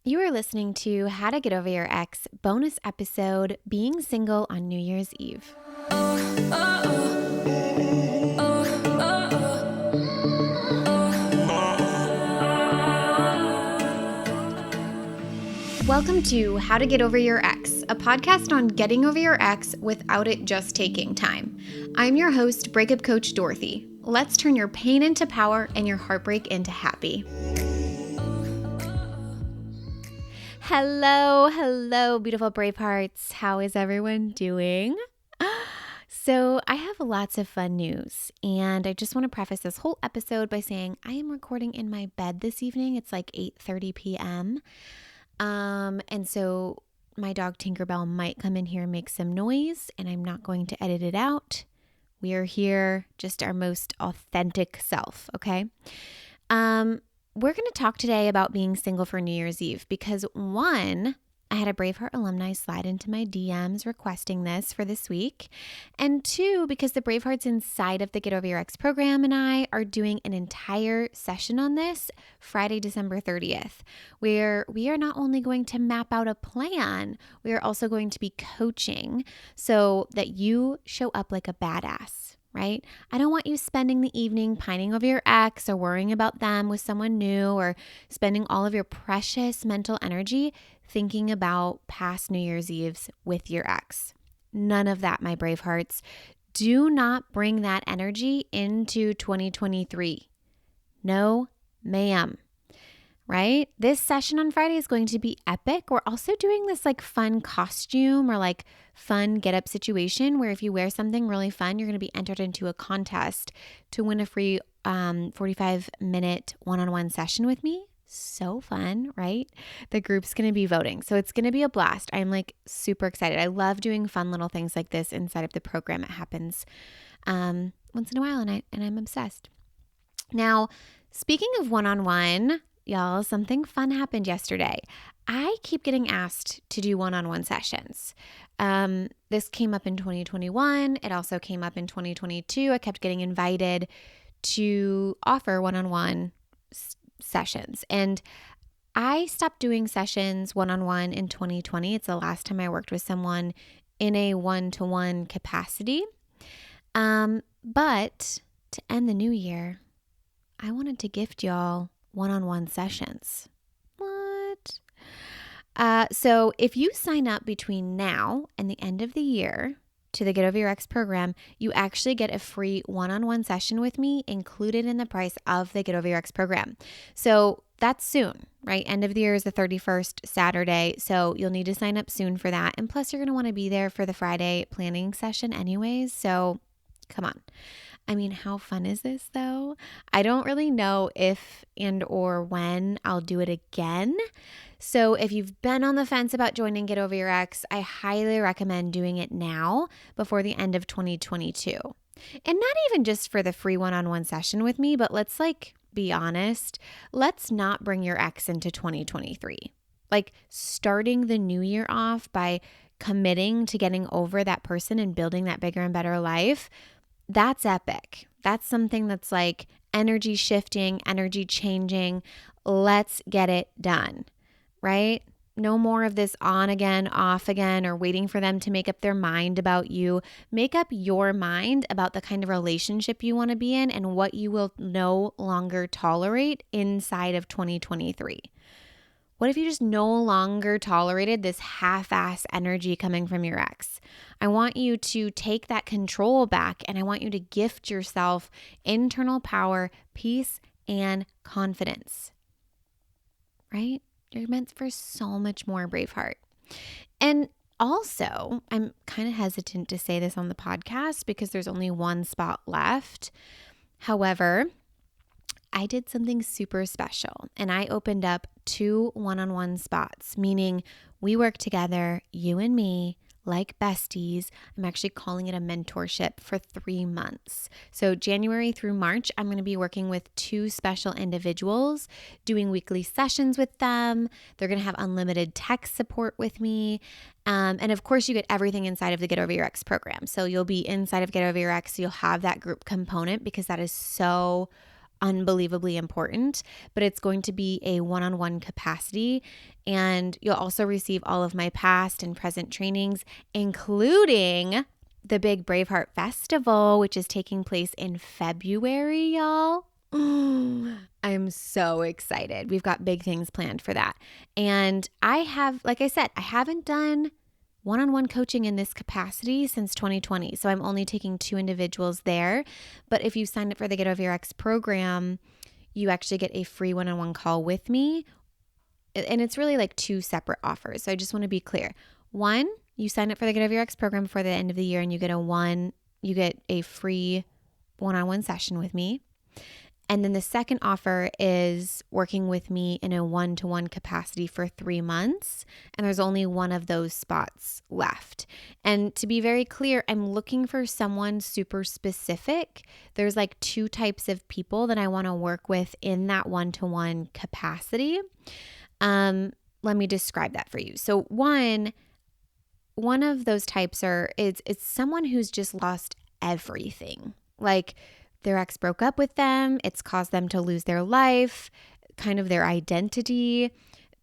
You are listening to How to Get Over Your Ex bonus episode, Being Single on New Year's Eve. Welcome to How to Get Over Your Ex, a podcast on getting over your ex without it just taking time. I'm your host, Breakup Coach Dorothy. Let's turn your pain into power and your heartbreak into happy. Hello, beautiful Bravehearts. How is everyone doing? So I have lots of fun news, and I just want to preface this whole episode by saying I am recording in my bed this evening. It's like 8:30 p.m. And so my dog Tinkerbell might come in here and make some noise, and I'm not going to edit it out. We are here just our most authentic self, okay? We're going to talk today about being single for New Year's Eve because one, I had a Braveheart alumni slide into my DMs requesting this for this week. And two, because the Bravehearts inside of the Get Over Your Ex program and I are doing an entire session on this Friday, December 30th, where we are not only going to map out a plan, we are also going to be coaching so that you show up like a badass. Right? I don't want you spending the evening pining over your ex or worrying about them with someone new or spending all of your precious mental energy thinking about past New Year's Eves with your ex. None of that, my Bravehearts. Do not bring that energy into 2023. No, ma'am. Right? This session on Friday is going to be epic. We're also doing this like fun costume or like fun get up situation where if you wear something really fun, you're going to be entered into a contest to win a free 45-minute one-on-one session with me. So fun, right? The group's going to be voting. So it's going to be a blast. I'm like super excited. I love doing fun little things like this inside of the program. It happens once in a while and I'm obsessed. Now, speaking of one-on-one, y'all, something fun happened yesterday. I keep getting asked to do one-on-one sessions. This came up in 2021. It also came up in 2022. I kept getting invited to offer one-on-one sessions. And I stopped doing sessions one-on-one in 2020. It's the last time I worked with someone in a one-to-one capacity. But to end the new year, I wanted to gift y'all one-on-one sessions. What? So if you sign up between now and the end of the year to the Get Over Your Ex program, you actually get a free one-on-one session with me included in the price of the Get Over Your Ex program. So that's soon, right? End of the year is the 31st Saturday. So you'll need to sign up soon for that. And plus you're going to want to be there for the Friday planning session anyways. So come on. I mean, how fun is this though? I don't really know if and or when I'll do it again. So if you've been on the fence about joining Get Over Your Ex, I highly recommend doing it now before the end of 2022. And not even just for the free one-on-one session with me, but let's be honest. Let's not bring your ex into 2023. Starting the new year off by committing to getting over that person and building that bigger and better life. That's epic. That's something that's energy shifting, energy changing. Let's get it done, right? No more of this on again, off again, or waiting for them to make up their mind about you. Make up your mind about the kind of relationship you want to be in and what you will no longer tolerate inside of 2023. What if you just no longer tolerated this half-ass energy coming from your ex? I want you to take that control back and I want you to gift yourself internal power, peace, and confidence. Right? You're meant for so much more, Braveheart. And also, I'm kind of hesitant to say this on the podcast because there's only one spot left. However, I did something super special and I opened up 2 one-on-one spots, meaning we work together, you and me, like besties. I'm actually calling it a mentorship for 3 months. So January through March, I'm going to be working with 2 special individuals, doing weekly sessions with them. They're going to have unlimited tech support with me. And of course, you get everything inside of the Get Over Your Ex program. So you'll be inside of Get Over Your Ex. You'll have that group component because that is so unbelievably important, but it's going to be a one-on-one capacity. And you'll also receive all of my past and present trainings, including the big Braveheart Festival, which is taking place in February, y'all. I'm so excited. We've got big things planned for that. And I have, like I said, I haven't done one-on-one coaching in this capacity since 2020. So I'm only taking 2 individuals there. But if you sign up for the Get Over Your Ex program, you actually get a free one-on-one call with me. And it's really like 2 separate offers. So I just want to be clear. One, you sign up for the Get Over Your Ex program before the end of the year and you get a free one-on-one session with me. And then the second offer is working with me in a one-to-one capacity for 3 months. And there's only one of those spots left. And to be very clear, I'm looking for someone super specific. There's like 2 types of people that I want to work with in that one-to-one capacity. Let me describe that for you. So one of those types it's someone who's just lost everything. Like, their ex broke up with them. It's caused them to lose their life, kind of their identity,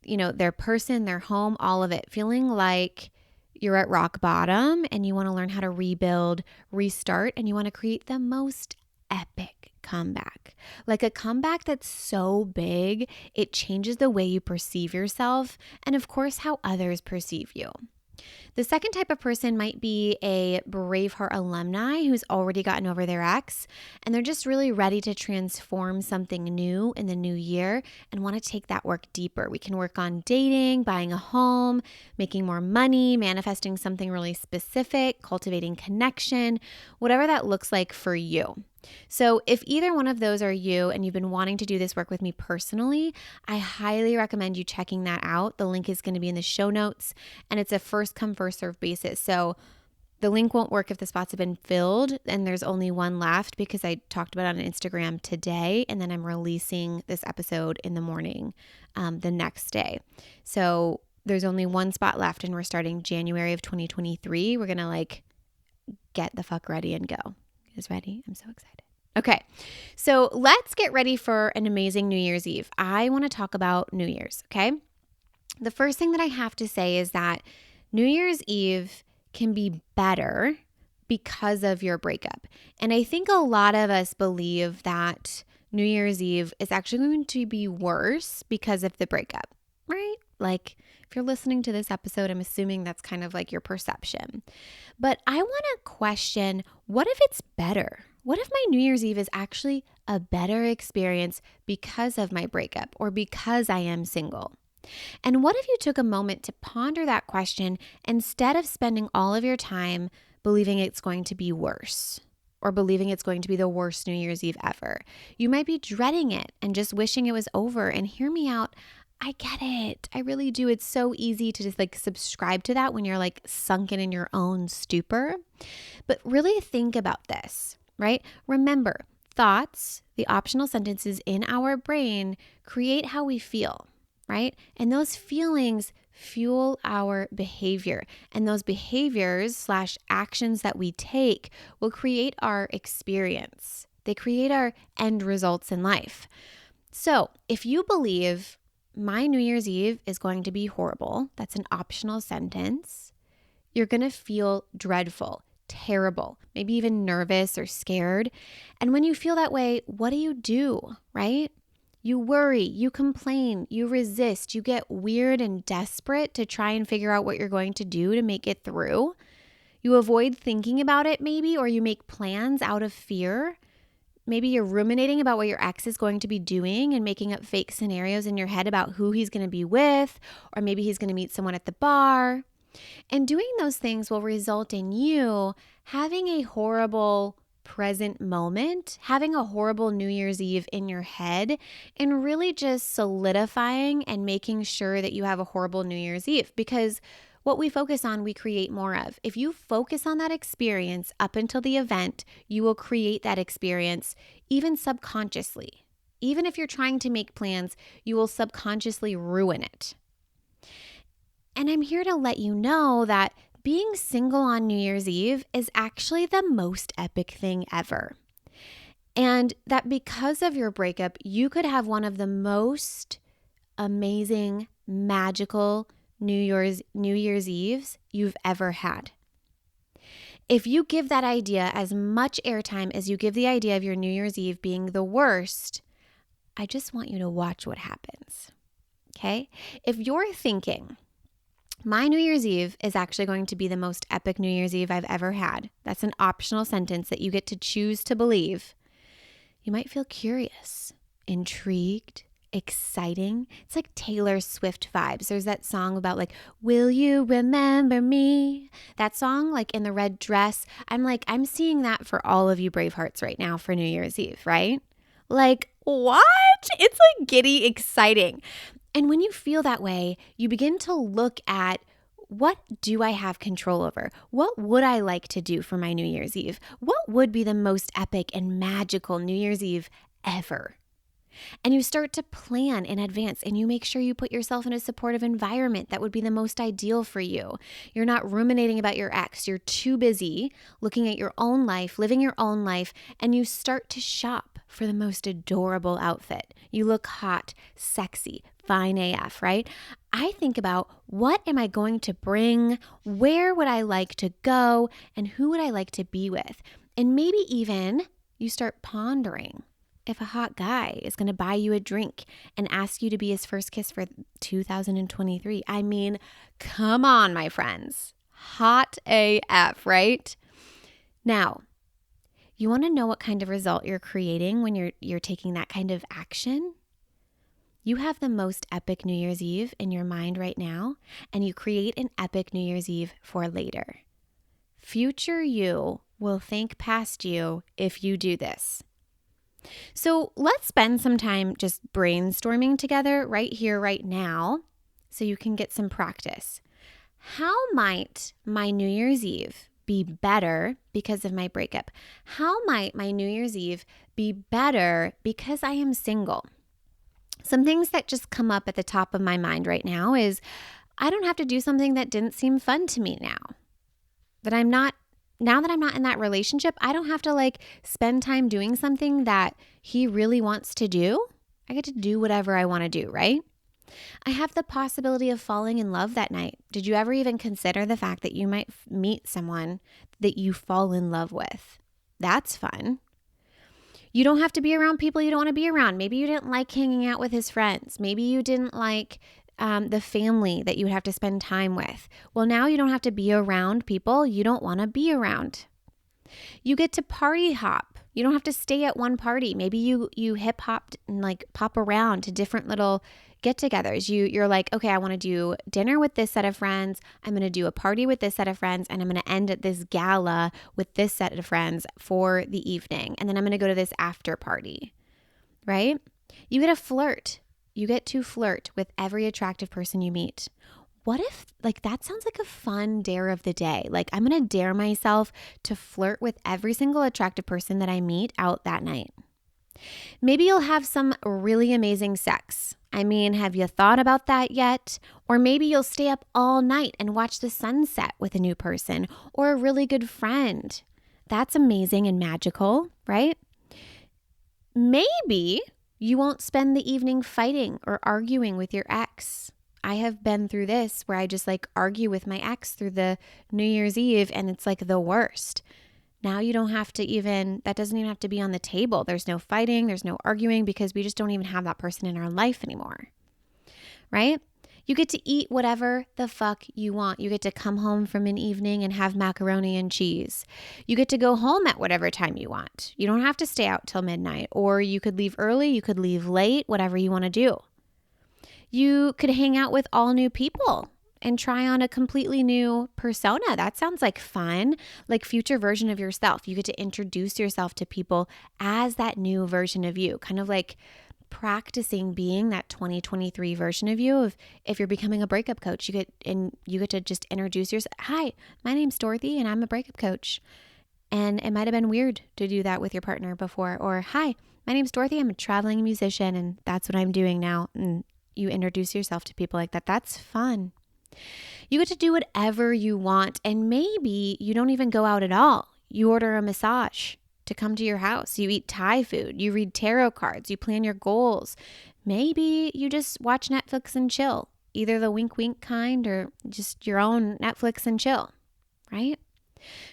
their person, their home, all of it. Feeling like you're at rock bottom and you want to learn how to rebuild, restart, and you want to create the most epic comeback. Like a comeback that's so big, it changes the way you perceive yourself and, of course, how others perceive you. The second type of person might be a Braveheart alumni who's already gotten over their ex, and they're just really ready to transform something new in the new year and want to take that work deeper. We can work on dating, buying a home, making more money, manifesting something really specific, cultivating connection, whatever that looks like for you. So if either one of those are you and you've been wanting to do this work with me personally, I highly recommend you checking that out. The link is going to be in the show notes, and it's a first come, first serve basis. So the link won't work if the spots have been filled and there's only one left, because I talked about it on Instagram today, and then I'm releasing this episode in the morning the next day. So there's only one spot left, and we're starting January of 2023. We're going to get the fuck ready and go. You guys ready? I'm so excited. Okay, so let's get ready for an amazing New Year's Eve. I want to talk about New Year's, okay? The first thing that I have to say is that New Year's Eve can be better because of your breakup. And I think a lot of us believe that New Year's Eve is actually going to be worse because of the breakup, right? Like, if you're listening to this episode, I'm assuming that's kind of like your perception. But I want to question, what if it's better? What if my New Year's Eve is actually a better experience because of my breakup or because I am single? And what if you took a moment to ponder that question instead of spending all of your time believing it's going to be worse or believing it's going to be the worst New Year's Eve ever? You might be dreading it and just wishing it was over. And hear me out, I get it. I really do. It's so easy to just subscribe to that when you're sunken in your own stupor. But really think about this, right? Remember, thoughts, the optional sentences in our brain, create how we feel, right? And those feelings fuel our behavior. And those behaviors / actions that we take will create our experience. They create our end results in life. So if you believe my New Year's Eve is going to be horrible, that's an optional sentence, you're going to feel dreadful, terrible, maybe even nervous or scared. And when you feel that way, what do, right? You worry, you complain, you resist, you get weird and desperate to try and figure out what you're going to do to make it through. You avoid thinking about it maybe, or you make plans out of fear. Maybe you're ruminating about what your ex is going to be doing and making up fake scenarios in your head about who he's going to be with, or maybe he's going to meet someone at the bar. And doing those things will result in you having a horrible present moment, having a horrible New Year's Eve in your head, and really just solidifying and making sure that you have a horrible New Year's Eve, because what we focus on, we create more of. If you focus on that experience up until the event, you will create that experience even subconsciously. Even if you're trying to make plans, you will subconsciously ruin it. And I'm here to let you know that being single on New Year's Eve is actually the most epic thing ever. And that because of your breakup, you could have one of the most amazing, magical New Year's Eves you've ever had. If you give that idea as much airtime as you give the idea of your New Year's Eve being the worst, I just want you to watch what happens. Okay? If you're thinking, my New Year's Eve is actually going to be the most epic New Year's Eve I've ever had, that's an optional sentence that you get to choose to believe, you might feel curious, intrigued, exciting. It's like Taylor Swift vibes. There's that song about like, will you remember me? That song, like in the red dress. I'm seeing that for all of you Bravehearts right now for New Year's Eve, right? Like, what? It's like giddy exciting. And when you feel that way, you begin to look at, what do I have control over? What would I like to do for my New Year's Eve? What would be the most epic and magical New Year's Eve ever? And you start to plan in advance, and you make sure you put yourself in a supportive environment that would be the most ideal for you. You're not ruminating about your ex. You're too busy looking at your own life, living your own life, and you start to shop for the most adorable outfit. You look hot, sexy, fine AF, right? I think about, what am I going to bring? Where would I like to go? And who would I like to be with? And maybe even you start pondering if a hot guy is going to buy you a drink and ask you to be his first kiss for 2023. I mean, come on, my friends. Hot AF, right? Now, you want to know what kind of result you're creating when you're taking that kind of action? You have the most epic New Year's Eve in your mind right now, and you create an epic New Year's Eve for later. Future you will think past you if you do this. So let's spend some time just brainstorming together right here, right now, so you can get some practice. How might my New Year's Eve be better because of my breakup? How might my New Year's Eve be better because I am single? Some things that just come up at the top of my mind right now is, I don't have to do something that didn't seem fun to me now. Now that I'm not in that relationship, I don't have to spend time doing something that he really wants to do. I get to do whatever I want to do, right? I have the possibility of falling in love that night. Did you ever even consider the fact that you might meet someone that you fall in love with? That's fun. You don't have to be around people you don't want to be around. Maybe you didn't like hanging out with his friends. Maybe you didn't like the family that you would have to spend time with. Well, now you don't have to be around people you don't want to be around. You get to party hop. You don't have to stay at one party. Maybe you hip hopped and pop around to different little get-togethers. You're like, okay, I want to do dinner with this set of friends. I'm going to do a party with this set of friends, and I'm going to end at this gala with this set of friends for the evening. And then I'm going to go to this after party, right? You get to flirt. You get to flirt with every attractive person you meet. What if that sounds like a fun dare of the day? I'm going to dare myself to flirt with every single attractive person that I meet out that night. Maybe you'll have some really amazing sex. I mean, have you thought about that yet? Or maybe you'll stay up all night and watch the sunset with a new person or a really good friend. That's amazing and magical, right? Maybe you won't spend the evening fighting or arguing with your ex. I have been through this where I just argue with my ex through the New Year's Eve, and it's the worst. Now you don't have to that doesn't even have to be on the table. There's no fighting, there's no arguing, because we just don't even have that person in our life anymore, right? You get to eat whatever the fuck you want. You get to come home from an evening and have macaroni and cheese. You get to go home at whatever time you want. You don't have to stay out till midnight, or you could leave early, you could leave late, whatever you want to do. You could hang out with all new people and try on a completely new persona. That sounds like fun, future version of yourself. You get to introduce yourself to people as that new version of you, kind of practicing being that 2023 version of you. If you're becoming a breakup coach, you get to just introduce yourself. Hi, my name's Dorothy and I'm a breakup coach. And it might have been weird to do that with your partner before. Or, hi, my name's Dorothy. I'm a traveling musician and that's what I'm doing now. And you introduce yourself to people like that. That's fun. You get to do whatever you want, and maybe you don't even go out at all. You order a massage. to come to your house. You eat Thai food. You read tarot cards. You plan your goals. Maybe you just watch Netflix and chill, either the wink wink kind or just your own Netflix and chill, right?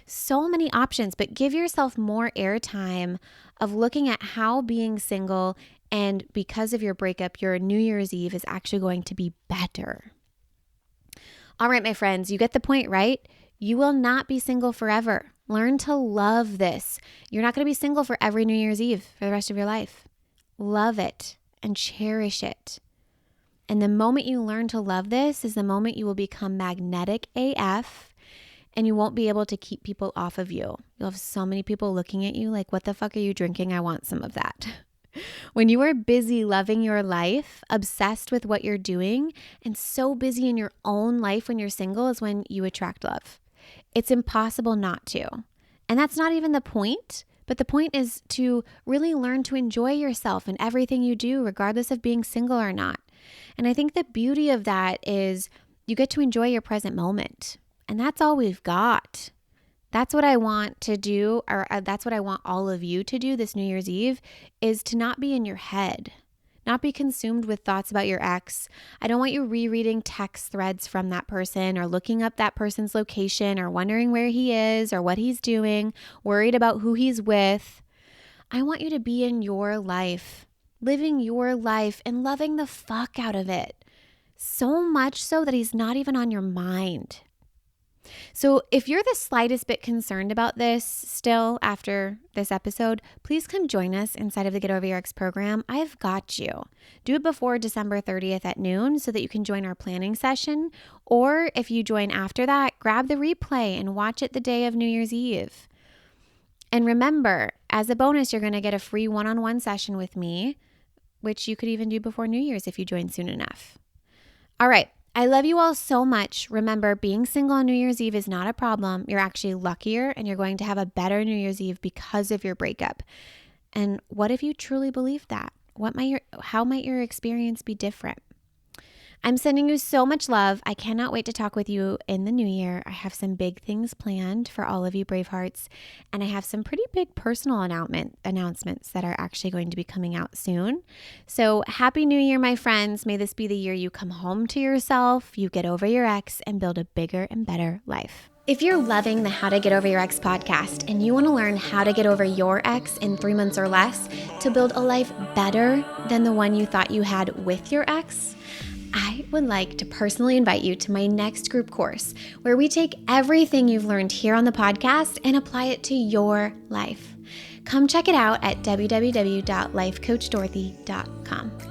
So many options, but give yourself more airtime of looking at how being single and because of your breakup, your New Year's Eve is actually going to be better. All right, my friends, you get the point, right? You will not be single forever. Learn to love this. You're not going to be single for every New Year's Eve for the rest of your life. Love it and cherish it. And the moment you learn to love this is the moment you will become magnetic AF and you won't be able to keep people off of you. You'll have so many people looking at you like, what the fuck are you drinking? I want some of that. When you are busy loving your life, obsessed with what you're doing, and so busy in your own life when you're single is when you attract love. It's impossible not to. And that's not even the point, but the point is to really learn to enjoy yourself and everything you do, regardless of being single or not. And I think the beauty of that is you get to enjoy your present moment. And that's all we've got. That's what I want to do, or that's what I want all of you to do this New Year's Eve, is to not be in your head, not be consumed with thoughts about your ex. I don't want you rereading text threads from that person or looking up that person's location or wondering where he is or what he's doing, worried about who he's with. I want you to be in your life, living your life and loving the fuck out of it. So much so that he's not even on your mind. So if you're the slightest bit concerned about this still after this episode, please come join us inside of the Get Over Your Ex program. I've got you. Do it before December 30th at noon so that you can join our planning session. Or if you join after that, grab the replay and watch it the day of New Year's Eve. And remember, as a bonus, you're going to get a free one-on-one session with me, which you could even do before New Year's if you join soon enough. All right. I love you all so much. Remember, being single on New Year's Eve is not a problem. You're actually luckier and you're going to have a better New Year's Eve because of your breakup. And what if you truly believed that? How might your experience be different? I'm sending you so much love. I cannot wait to talk with you in the new year. I have some big things planned for all of you Bravehearts, and I have some pretty big personal announcements that are actually going to be coming out soon. So happy New Year, my friends. May this be the year you come home to yourself, you get over your ex, and build a bigger and better life. If you're loving the How to Get Over Your Ex podcast and you want to learn how to get over your ex in 3 months or less to build a life better than the one you thought you had with your ex, I would like to personally invite you to my next group course where we take everything you've learned here on the podcast and apply it to your life. Come check it out at www.lifecoachdorothy.com.